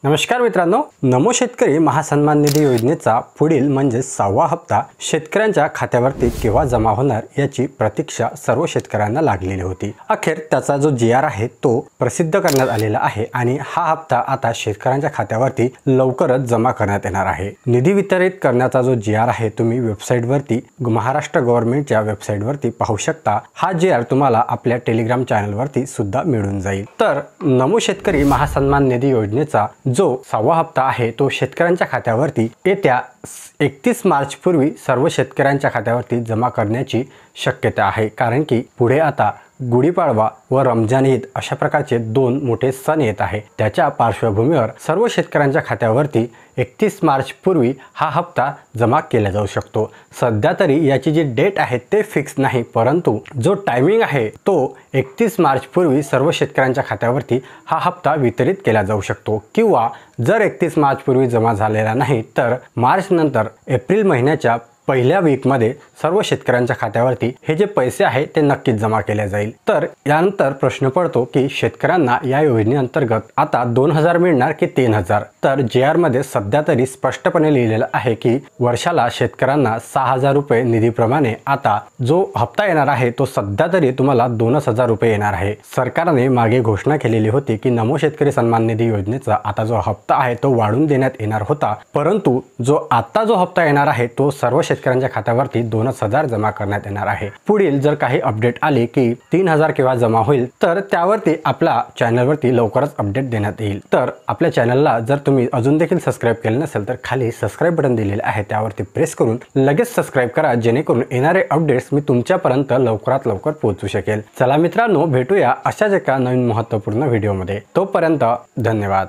नमस्कार मित्रांनो, नमो शेतकरी महासन्मान निधी योजनेचा पुढील म्हणजे 6वा हप्ता शेतकऱ्यांच्या खात्यावरती केव्हा जमा होणार याची प्रतीक्षा सर्व शेतकऱ्यांना लागलेली होती। अखेर त्याचा जो जीआर आहे तो प्रसिद्ध करण्यात आलेला आहे आणि हा हप्ता आता शेतकऱ्यांच्या खात्यावरती लवकरच जमा करण्यात येणार आहे। निधी वितरित करण्याचा जो जीआर आहे तुम्ही वेबसाईटवरती महाराष्ट्र गव्हर्नमेंटच्या वेबसाईटवरती पाहू शकता। हा जीआर तुम्हाला आपल्या टेलिग्राम चॅनलवरती सुद्धा मिळून जाईल। तर नमो शेतकरी महासन्मान निधी योजनेचा जो 6वा हप्ता आहे तो शेतकऱ्यांच्या खात्यावरती येत्या 31 मार्च पूर्वी सर्व शेतकऱ्यांच्या खात्यावरती जमा करण्याची शक्यता आहे। कारण की पुढे आता गुढीपाडवा व रमजान ईद अशा प्रकारचे दोन मोठे सण येत आहे। त्याच्या पार्श्वभूमीवर सर्व शेतकऱ्यांच्या खात्यावरती 31 मार्च पूर्वी हा हप्ता जमा केला जाऊ शकतो। सध्या तरी याची जी डेट आहे ते फिक्स नाही, परंतु जो टायमिंग आहे तो 31 मार्च पूर्वी सर्व शेतकऱ्यांच्या खात्यावरती हा हप्ता वितरित केला जाऊ शकतो। किंवा जर 31 मार्च पूर्वी जमा झालेला नाही तर मार्च नंतर एप्रिल महिन्याच्या पहिल्या वीकमध्ये सर्व शेतकऱ्यांच्या खात्यावरती हे जे पैसे आहे ते नक्कीच जमा केले जाईल। तर यानंतर प्रश्न पडतो की शेतकऱ्यांना या योजनेअंतर्गत आता 2000 मिळणार की 3000। तर जीआर मध्ये सध्या तरी स्पष्टपणे लिहिलेलं आहे की वर्षाला शेतकऱ्यांना 6000 रुपये निधीप्रमाणे आता जो हप्ता येणार आहे तो सध्या तरी तुम्हाला 2000 रुपये येणार आहे। सरकारने मागे घोषणा केलेली होती की नमो शेतकरी सन्मान निधी योजनेचा आता जो हप्ता आहे तो वाढून देण्यात येणार होता, परंतु जो हप्ता येणार आहे तो सर्व शेतकऱ्यांच्या खात्यावरती 2000 जमा करण्यात येणार आहे। पुढील जर काही अपडेट आली की 3000 केव्हा जमा होईल तर त्यावरती आपल्या चॅनलवरती लवकरच अपडेट देण्यात येईल। तर आपल्या चॅनलला जर तुम्ही अजून देखील सबस्क्राइब केले नसेल तर खाली सबस्क्राइब बटन दिलेले आहे त्यावरती प्रेस करून लगेच सबस्क्राइब करा, जेणेकरून येणारे अपडेट्स मी तुमच्यापर्यंत लवकरात लवकर पोहोचू शकेल। चला मित्रांनो, भेटूया अशाच एका नवीन महत्त्वपूर्ण व्हिडिओमध्ये। तोपर्यंत धन्यवाद।